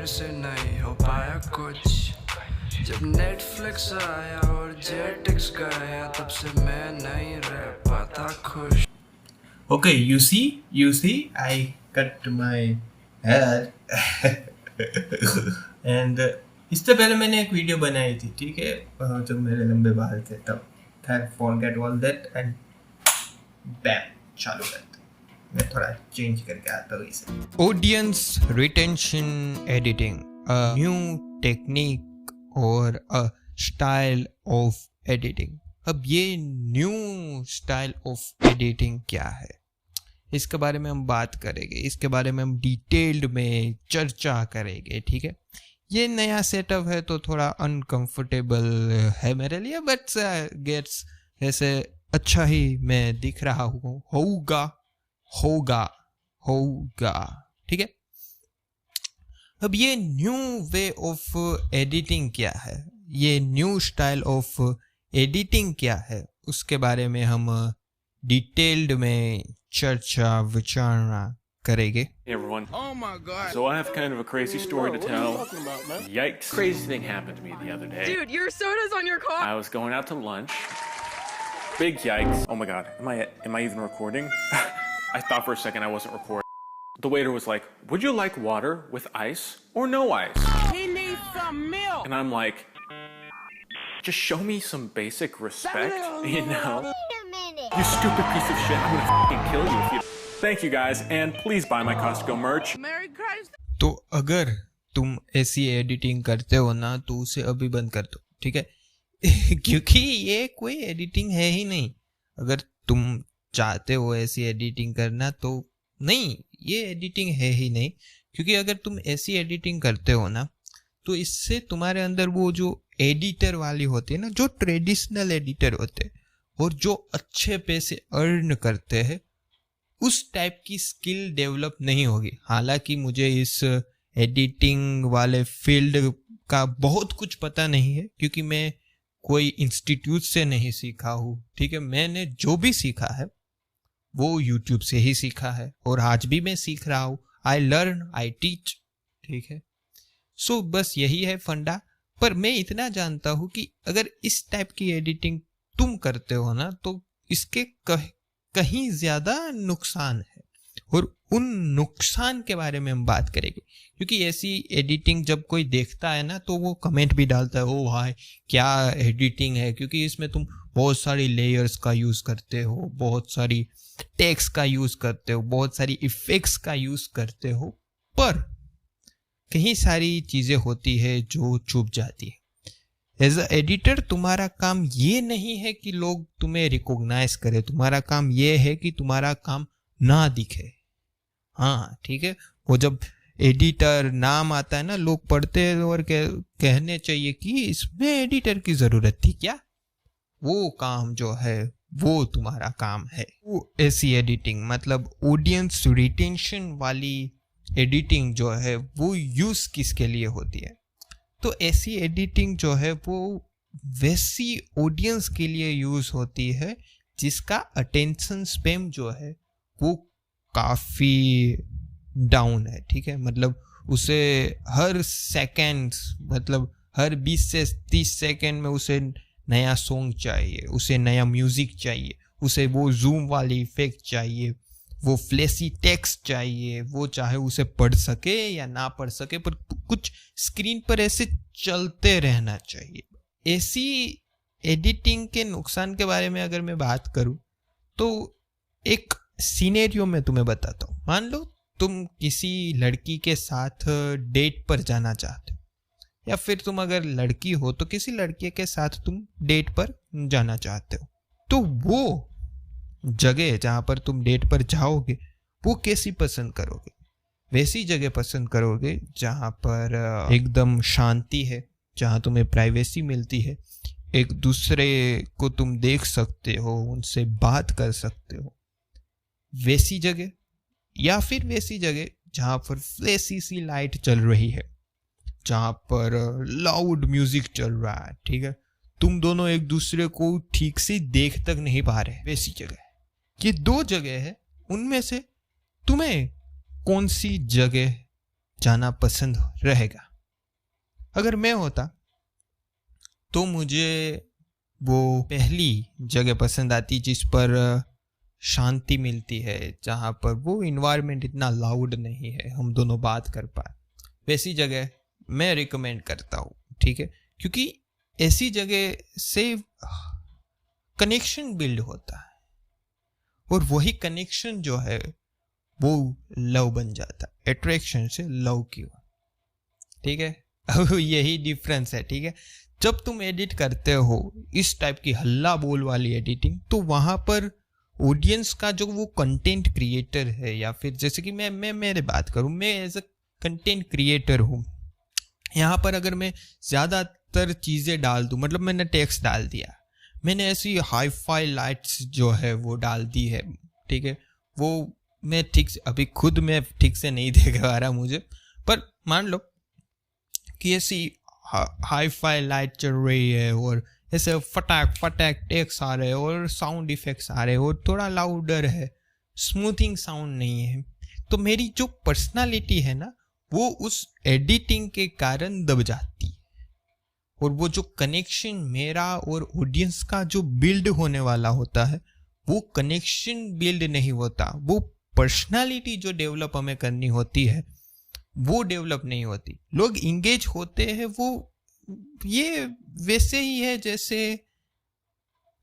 मेरे से नहीं हो पाया कुछ। जब नेटफ्लिक्स आया और जेटिक्स गया तब से मैं नहीं रह पाता खुश। Okay, you see, I cut my hair. And इससे पहले मैंने एक वीडियो बनाई थी, ठीक है, जब मेरे लंबे बाल थे तब। खैर फॉरगेट ऑल दैट एंड बैम चालू करते। मैं थोड़ा चेंज करके आता हूँ इसे। Audience retention editing, a new technique or a style of editing. अब ये न्यू स्टाइल ऑफ एडिटिंग क्या है, इसके बारे में हम बात करेंगे, इसके बारे में हम डिटेल्ड में चर्चा करेंगे, ठीक है। ये नया सेटअप है तो थोड़ा अनकंफर्टेबल है मेरे लिए, बट गेट्स ऐसे अच्छा ही मैं दिख रहा हूँ, होगा, ठीक है। अब ये न्यू वे ऑफ एडिटिंग क्या है, ये न्यू स्टाइल ऑफ एडिटिंग क्या है, उसके बारे में हम डिटेल्ड में चर्चा विचारणा करेंगे। Hey everyone. Oh my God. So I have kind of a crazy story to What are tell. you talking about, man? Yikes. Crazy thing happened to me the other day. Dude, your soda's on your car. I was going out to lunch. Big yikes. Oh my God. Am I even recording? I thought for a second I wasn't recording. The waiter was like, "Would you like water with ice or no ice?" He needs some milk. And I'm like, just show me some basic respect, you know? Wait a minute. You stupid piece of shit. I'm gonna fucking kill you if you... Thank you guys, and please buy my Costco merch. Merry Christ. तो अगर तुम ऐसी editing करते हो ना तो उसे अभी बंद कर दो, ठीक है। क्योंकि ये कोई एडिटिंग है ही नहीं। अगर तुम चाहते हो ऐसी एडिटिंग करना तो नहीं, ये एडिटिंग है ही नहीं। क्योंकि अगर तुम ऐसी एडिटिंग करते हो ना तो इससे तुम्हारे अंदर वो जो एडिटर वाली होती है ना, जो ट्रेडिशनल एडिटर होते हैं और जो अच्छे पैसे अर्न करते हैं, उस टाइप की स्किल डेवलप नहीं होगी। हालांकि मुझे इस एडिटिंग वाले फील्ड का बहुत कुछ पता नहीं है, क्योंकि मैं कोई इंस्टीट्यूट से नहीं सीखा हूँ, ठीक है। मैंने जो भी सीखा है वो यूट्यूब से ही सीखा है और आज भी मैं सीख रहा हूँ। आई लर्न, आई टीच, ठीक है। सो बस यही है फंडा। पर मैं इतना जानता हूँ कि अगर इस टाइप की एडिटिंग तुम करते हो ना तो इसके कहीं ज्यादा नुकसान है, और उन नुकसान के बारे में हम बात करेंगे। क्योंकि ऐसी एडिटिंग जब कोई देखता है ना तो वो कमेंट भी डालता है, ओ भाई क्या एडिटिंग है, क्योंकि इसमें तुम बहुत सारी लेयर्स का यूज करते हो, बहुत सारी टेक्स्ट का यूज करते हो, बहुत सारी इफेक्ट्स का यूज करते हो, पर कहीं सारी चीजें होती है जो चुप जाती है। एज अ एडिटर तुम्हारा काम ये नहीं है कि लोग तुम्हें रिकॉग्नाइज करें, तुम्हारा काम ये है कि तुम्हारा काम ना दिखे। हाँ ठीक है, वो जब एडिटर नाम आता है ना, लोग पढ़ते हैं और कहने चाहिए कि इसमें एडिटर की जरूरत थी क्या। वो काम जो है वो तुम्हारा काम है। वो ऐसी एडिटिंग मतलब ऑडियंस रिटेंशन वाली एडिटिंग जो है वो यूज किसके लिए होती है, तो ऐसी एडिटिंग जो है वो वैसी ऑडियंस के लिए यूज होती है जिसका अटेंशन स्पैन जो है वो काफी डाउन है, ठीक है। मतलब उसे हर सेकंड, मतलब हर 20 से 30 सेकंड में उसे नया सॉन्ग चाहिए, उसे नया म्यूजिक चाहिए, उसे वो जूम वाली इफेक्ट चाहिए, वो फ्लैशी टेक्स्ट चाहिए, वो चाहे उसे पढ़ सके या ना पढ़ सके पर कुछ स्क्रीन पर ऐसे चलते रहना चाहिए। ऐसी एडिटिंग के नुकसान के बारे में अगर मैं बात करूं तो एक सिनेरियो में तुम्हें बताता हूं। मान लो तुम किसी लड़की के साथ डेट पर जाना चाहते हो, या फिर तुम अगर लड़की हो तो किसी लड़के के साथ तुम डेट पर जाना चाहते हो, तो वो जगह जहां पर तुम डेट पर जाओगे वो कैसी पसंद करोगे? वैसी जगह पसंद करोगे जहां पर एकदम शांति है, जहां तुम्हें प्राइवेसी मिलती है, एक दूसरे को तुम देख सकते हो, उनसे बात कर सकते हो, वैसी जगह। या फिर वैसी जगह जहां पर फ्लैशी सी लाइट चल रही है, जहां पर लाउड म्यूजिक चल रहा है, ठीक है, तुम दोनों एक दूसरे को ठीक से देख तक नहीं पा रहे, वैसी जगह। ये दो जगह है, उनमें से तुम्हें कौन सी जगह जाना पसंद रहेगा। अगर मैं होता तो मुझे वो पहली जगह पसंद आती जिस पर शांति मिलती है, जहाँ पर वो इन्वायरमेंट इतना लाउड नहीं है, हम दोनों बात कर पाए, वैसी जगह मैं रिकमेंड करता हूँ, ठीक है। क्योंकि ऐसी जगह से कनेक्शन बिल्ड होता है और वही कनेक्शन जो है वो लव बन जाता है, अट्रैक्शन से लव की ओर, ठीक है। अब यही डिफरेंस है, ठीक है। जब तुम एडिट करते हो इस टाइप की हल्ला बोल वाली एडिटिंग, तो वहां पर ऑडियंस का जो वो कंटेंट क्रिएटर है, या फिर जैसे कि मैं मेरे बात करूं, मैं एज अ कंटेंट क्रिएटर हूं, यहाँ पर अगर मैं ज़्यादातर चीज़ें डाल दूं, मतलब मैंने टेक्स्ट डाल दिया, मैंने ऐसी हाई फाई लाइट्स जो है वो डाल दी है, ठीक है। वो मैं ठीक से अभी खुद मैं ठीक से नहीं देख पा रहा मुझे, पर मान लो कि ऐसी हाई फाई लाइट चल रही है और ऐसे फटाक फटाक टेक्स्ट आ रहे हैं और साउंड इफेक्ट्स आ रहे हैं और थोड़ा लाउडर है, स्मूथिंग साउंड नहीं है, तो मेरी जो पर्सनालिटी है ना वो उस एडिटिंग के कारण दब जाती है। और वो जो कनेक्शन मेरा और ऑडियंस का जो बिल्ड होने वाला होता है, वो कनेक्शन बिल्ड नहीं होता, वो पर्सनालिटी जो डेवलप हमें करनी होती है वो डेवलप नहीं होती। लोग इंगेज होते हैं, वो ये वैसे ही है जैसे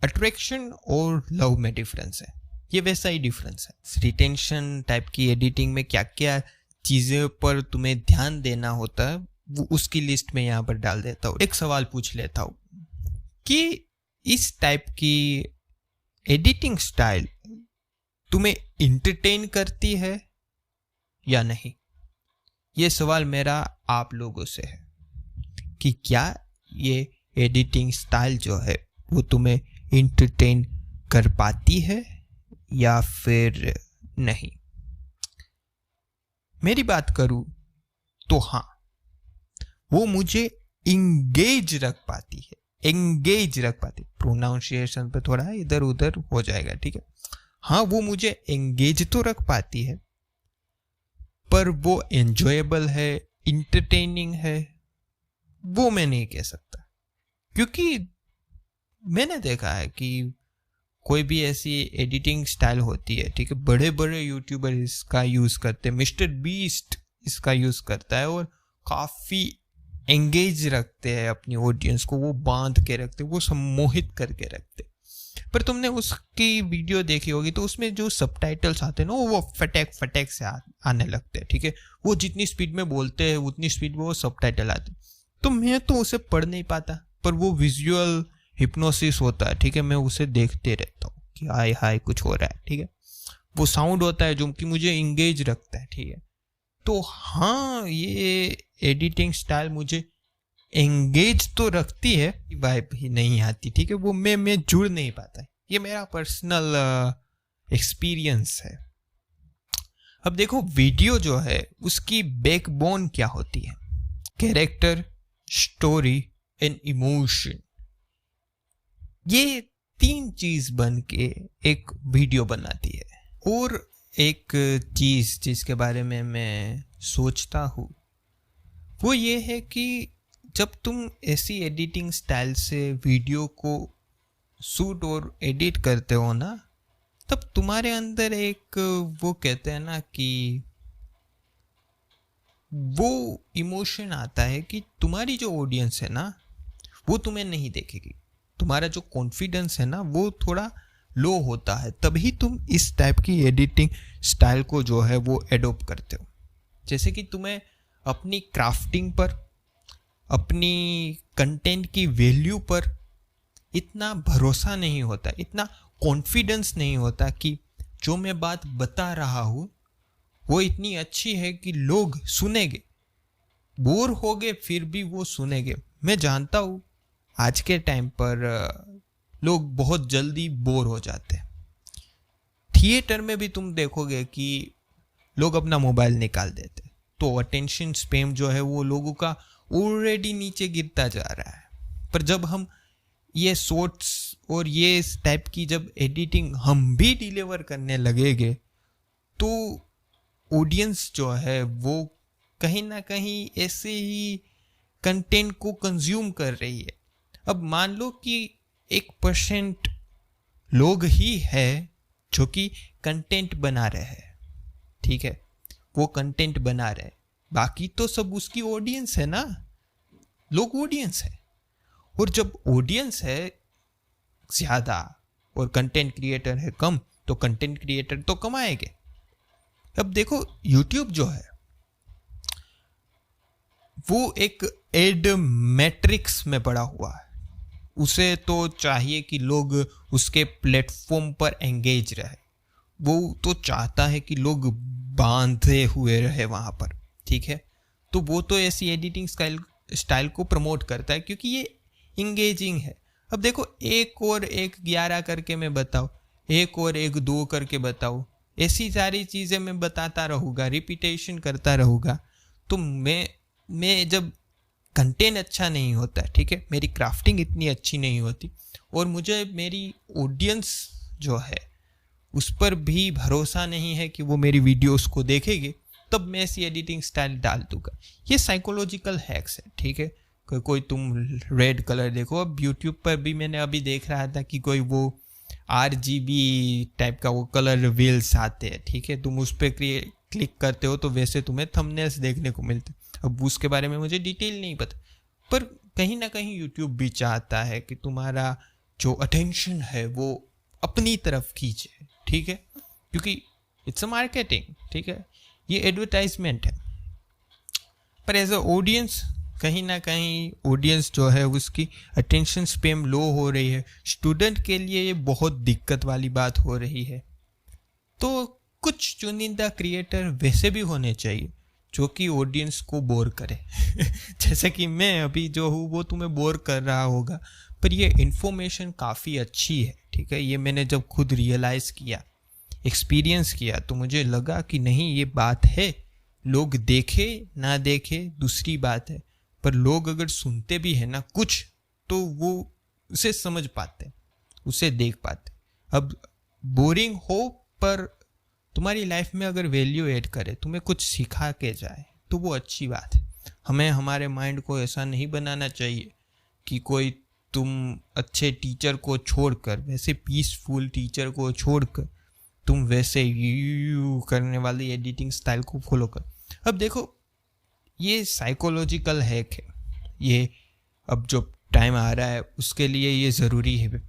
अट्रैक्शन और लव में डिफरेंस है, ये वैसा ही डिफरेंस है। रिटेंशन टाइप की एडिटिंग में क्या क्या चीज़ें पर तुम्हें ध्यान देना होता है वो उसकी लिस्ट में यहाँ पर डाल देता हूँ। एक सवाल पूछ लेता हूँ कि इस टाइप की एडिटिंग स्टाइल तुम्हें इंटरटेन करती है या नहीं? ये सवाल मेरा आप लोगों से है कि क्या ये एडिटिंग स्टाइल जो है वो तुम्हें इंटरटेन कर पाती है या फिर नहीं। मेरी बात करूं तो हाँ, वो मुझे इंगेज रख पाती है, एंगेज रख पाती, प्रोनाउंसिएशन पे थोड़ा इधर उधर हो जाएगा, ठीक है। हाँ, वो मुझे एंगेज तो रख पाती है, पर वो एंजॉयबल है, इंटरटेनिंग है, वो मैं नहीं कह सकता। क्योंकि मैंने देखा है कि कोई भी ऐसी एडिटिंग स्टाइल होती है, ठीक है, बड़े बड़े यूट्यूबर इसका यूज करते हैं, मिस्टर बीस्ट इसका यूज करता है और काफी एंगेज रखते हैं अपनी ऑडियंस को, वो बांध के रखते, वो सम्मोहित करके रखते। पर तुमने उसकी वीडियो देखी होगी तो उसमें जो सबटाइटल्स आते हैं ना वो फटैक फटैक से आने लगते हैं, ठीक है। वो जितनी स्पीड में बोलते हैं उतनी स्पीड में वो सबटाइटल आते हैं, तो मैं तो उसे पढ़ नहीं पाता, पर वो विजुअल हिप्नोसिस होता है, ठीक है, मैं उसे देखते रहता हूँ कि हाय हाय कुछ हो रहा है, ठीक है। वो साउंड होता है जो कि मुझे इंगेज रखता है, ठीक है। तो हाँ, ये एडिटिंग स्टाइल मुझे एंगेज तो रखती है, वाइब ही नहीं आती, ठीक है, वो मैं जुड़ नहीं पाता, ये मेरा पर्सनल एक्सपीरियंस है। अब देखो, वीडियो जो है उसकी बैकबोन क्या होती है? कैरेक्टर, स्टोरी एंड इमोशन, ये तीन चीज बन के एक वीडियो बनाती है। और एक चीज जिसके बारे में मैं सोचता हूँ वो ये है कि जब तुम ऐसी एडिटिंग स्टाइल से वीडियो को शूट और एडिट करते हो ना, तब तुम्हारे अंदर एक वो कहते हैं ना कि वो इमोशन आता है कि तुम्हारी जो ऑडियंस है ना वो तुम्हें नहीं देखेगी, तुम्हारा जो कॉन्फिडेंस है ना वो थोड़ा लो होता है, तभी तुम इस टाइप की एडिटिंग स्टाइल को जो है वो एडोप्ट करते हो। जैसे कि तुम्हें अपनी क्राफ्टिंग पर, अपनी कंटेंट की वैल्यू पर इतना भरोसा नहीं होता, इतना कॉन्फिडेंस नहीं होता कि जो मैं बात बता रहा हूँ वो इतनी अच्छी है कि लोग सुनेंगे, बोर होगे फिर भी वो सुनेंगे। मैं जानता हूँ आज के टाइम पर लोग बहुत जल्दी बोर हो जाते हैं। थिएटर में भी तुम देखोगे कि लोग अपना मोबाइल निकाल देते, तो अटेंशन स्पैम जो है वो लोगों का ऑलरेडी नीचे गिरता जा रहा है। पर जब हम ये शॉर्ट्स और ये इस टाइप की जब एडिटिंग हम भी डिलीवर करने लगेंगे तो ऑडियंस जो है वो कहीं ना कहीं ऐसे ही कंटेंट को कंज्यूम कर रही है। अब मान लो कि 1% लोग ही है जो कि कंटेंट बना रहे हैं, ठीक है, वो कंटेंट बना रहे हैं, बाकी तो सब उसकी ऑडियंस है ना, लोग ऑडियंस है। और जब ऑडियंस है ज़्यादा और कंटेंट क्रिएटर है कम, तो कंटेंट क्रिएटर तो कमाएंगे। अब देखो यूट्यूब जो है वो एक एड मैट्रिक्स में पड़ा हुआ है, उसे तो चाहिए कि लोग उसके प्लेटफॉर्म पर एंगेज रहे, वो तो चाहता है कि लोग बांधे हुए रहे वहाँ पर, ठीक है। तो वो तो ऐसी एडिटिंग स्टाइल को प्रमोट करता है क्योंकि ये इंगेजिंग है। अब देखो 1 और 1 11 करके मैं बताऊँ, 1 और 1 2 करके बताऊँ, ऐसी सारी चीज़ें मैं बताता रहूँगा, रिपीटेशन करता रहूँगा, तो मैं जब कंटेंट अच्छा नहीं होता है, ठीक है, मेरी क्राफ्टिंग इतनी अच्छी नहीं होती और मुझे मेरी ऑडियंस जो है उस पर भी भरोसा नहीं है कि वो मेरी वीडियोस को देखेगी, तब मैं ऐसी एडिटिंग स्टाइल डाल दूंगा। ये साइकोलॉजिकल हैक्स है, ठीक है। कोई तुम रेड कलर देखो, अब यूट्यूब पर भी मैंने अभी देख रहा था कि कोई वो RGB टाइप का वो कलर व्हील्स आते हैं, ठीक है, तुम उस पर क्लिक करते हो तो वैसे तुम्हें थंबनेल्स देखने को मिलते। अब उसके बारे में मुझे डिटेल नहीं पता, पर कहीं ना कहीं यूट्यूब भी चाहता है कि तुम्हारा जो अटेंशन है वो अपनी तरफ खींचे, ठीक है, क्योंकि इट्स अ मार्केटिंग, ठीक है, ये एडवर्टाइजमेंट है। पर एज अ ऑडियंस कहीं ना कहीं ऑडियंस जो है उसकी अटेंशन स्पैन लो हो रही है। स्टूडेंट के लिए ये बहुत दिक्कत वाली बात हो रही है। तो कुछ चुनिंदा क्रिएटर वैसे भी होने चाहिए जो कि ऑडियंस को बोर करे जैसे कि मैं अभी जो हूँ वो तुम्हें बोर कर रहा होगा, पर ये इन्फॉर्मेशन काफ़ी अच्छी है, ठीक है। ये मैंने जब खुद रियलाइज़ किया, एक्सपीरियंस किया, तो मुझे लगा कि नहीं ये बात है। लोग देखे ना देखे दूसरी बात है, पर लोग अगर सुनते भी है ना कुछ, तो वो उसे समझ पाते, उसे देख पाते। अब बोरिंग हो पर तुम्हारी लाइफ में अगर वैल्यू ऐड करे, तुम्हें कुछ सिखा के जाए, तो वो अच्छी बात है। हमें हमारे माइंड को ऐसा नहीं बनाना चाहिए कि कोई तुम अच्छे टीचर को छोड़कर, वैसे पीसफुल टीचर को छोड़कर तुम वैसे यू करने वाली एडिटिंग स्टाइल को फॉलो कर। अब देखो ये साइकोलॉजिकल हैक है, ये अब जो टाइम आ रहा है उसके लिए ये ज़रूरी है,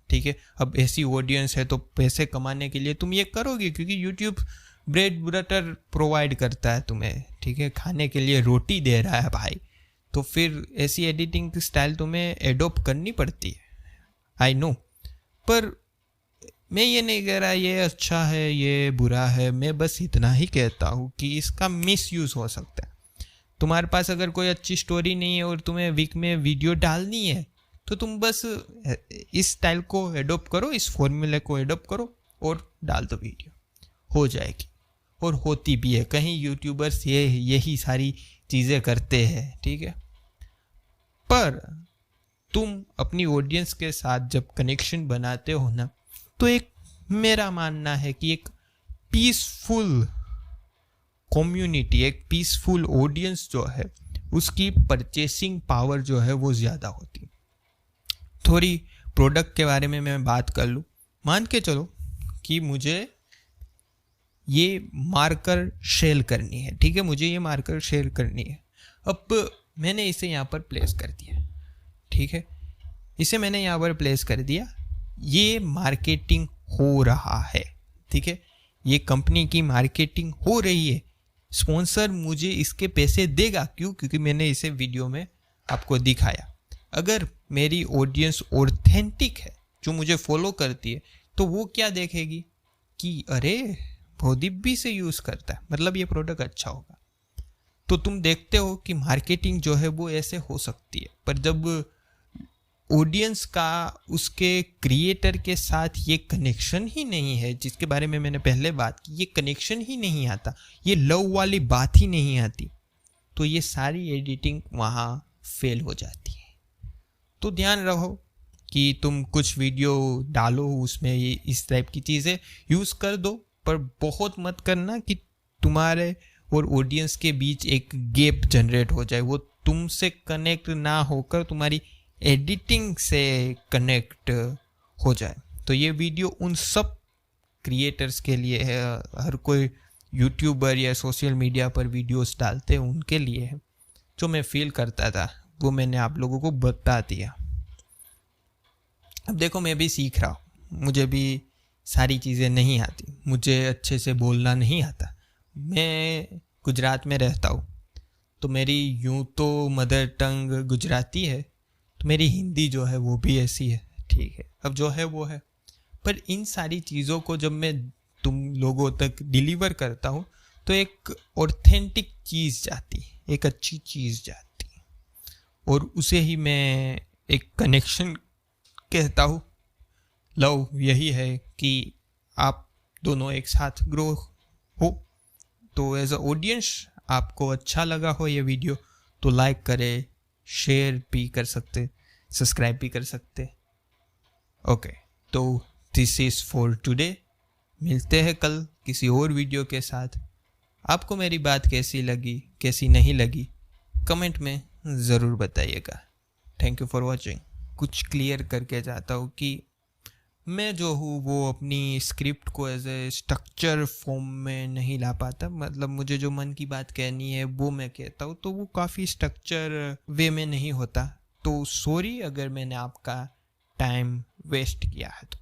ठीक है। अब ऐसी ऑडियंस है तो पैसे कमाने के लिए तुम ये करोगे, क्योंकि यूट्यूब ब्रेड बटर प्रोवाइड करता है तुम्हें, ठीक है, खाने के लिए रोटी दे रहा है भाई, तो फिर ऐसी एडिटिंग स्टाइल तुम्हें एडोप्ट करनी पड़ती है, आई नो। पर मैं ये नहीं कह रहा ये अच्छा है ये बुरा है, मैं बस इतना ही कहता हूँ कि इसका मिसयूज़ हो सकता है। तुम्हारे पास अगर कोई अच्छी स्टोरी नहीं है और तुम्हें वीक में वीडियो डालनी है, तो तुम बस इस स्टाइल को एडोप्ट करो, इस फॉर्मूले को एडोप्ट करो और डाल दो, वीडियो हो जाएगी। और होती भी है, कहीं यूट्यूबर्स यही सारी चीज़ें करते हैं, ठीक है। पर तुम अपनी ऑडियंस के साथ जब कनेक्शन बनाते हो ना, तो एक मेरा मानना है कि एक पीसफुल कम्युनिटी, एक पीसफुल ऑडियंस जो है उसकी परचेसिंग पावर जो है वो ज़्यादा होती है। थोड़ी प्रोडक्ट के बारे में मैं बात कर लूँ, मान के चलो कि मुझे ये मार्कर शेल करनी है, ठीक है, मुझे ये मार्कर शेल करनी है। अब मैंने इसे यहाँ पर प्लेस कर दिया, ठीक है, इसे मैंने यहाँ पर प्लेस कर दिया, ये मार्केटिंग हो रहा है, ठीक है, ये कंपनी की मार्केटिंग हो रही है। स्पॉन्सर मुझे इसके पैसे देगा, क्यों? क्योंकि मैंने इसे वीडियो में आपको दिखाया। अगर मेरी ऑडियंस ऑथेंटिक है, जो मुझे फॉलो करती है, तो वो क्या देखेगी कि अरे भौदीप भी से यूज़ करता है, मतलब ये प्रोडक्ट अच्छा होगा। तो तुम देखते हो कि मार्केटिंग जो है वो ऐसे हो सकती है। पर जब ऑडियंस का उसके क्रिएटर के साथ ये कनेक्शन ही नहीं है, जिसके बारे में मैंने पहले बात की, ये कनेक्शन ही नहीं आता, ये लव वाली बात ही नहीं आती, तो ये सारी एडिटिंग वहाँ फेल हो जाती है। तो ध्यान रहो कि तुम कुछ वीडियो डालो, उसमें ये इस टाइप की चीज़ें यूज़ कर दो, पर बहुत मत करना कि तुम्हारे और ऑडियंस के बीच एक गैप जनरेट हो जाए, वो तुमसे कनेक्ट ना होकर तुम्हारी एडिटिंग से कनेक्ट हो जाए। तो ये वीडियो उन सब क्रिएटर्स के लिए है, हर कोई यूट्यूबर या सोशल मीडिया पर वीडियोस डालते हैं उनके लिए है। जो मैं फील करता था वो मैंने आप लोगों को बता दिया। अब देखो मैं भी सीख रहा हूँ, मुझे भी सारी चीज़ें नहीं आती, मुझे अच्छे से बोलना नहीं आता। मैं गुजरात में रहता हूँ तो मेरी यूँ तो मदर टंग गुजराती है, तो मेरी हिंदी जो है वो भी ऐसी है, ठीक है, अब जो है वो है। पर इन सारी चीज़ों को जब मैं तुम लोगों तक डिलीवर करता हूँ तो एक ऑथेंटिक चीज़ जाती, एक अच्छी चीज़ जाती, और उसे ही मैं एक कनेक्शन कहता हूँ। लव यही है कि आप दोनों एक साथ ग्रो हो। तो एज अ ऑडियंस आपको अच्छा लगा हो ये वीडियो तो लाइक करें, शेयर भी कर सकते, सब्सक्राइब भी कर सकते। ओके, तो दिस इज़ फॉर टुडे। मिलते हैं कल किसी और वीडियो के साथ। आपको मेरी बात कैसी लगी, कैसी नहीं लगी, कमेंट में ज़रूर बताइएगा। Thank you for watching. कुछ क्लियर करके जाता हूँ कि मैं जो हूँ वो अपनी स्क्रिप्ट को एज ए स्ट्रक्चर फॉर्म में नहीं ला पाता। मतलब मुझे जो मन की बात कहनी है वो मैं कहता हूँ, तो वो काफ़ी स्ट्रक्चर वे में नहीं होता। तो सॉरी अगर मैंने आपका टाइम वेस्ट किया है तो।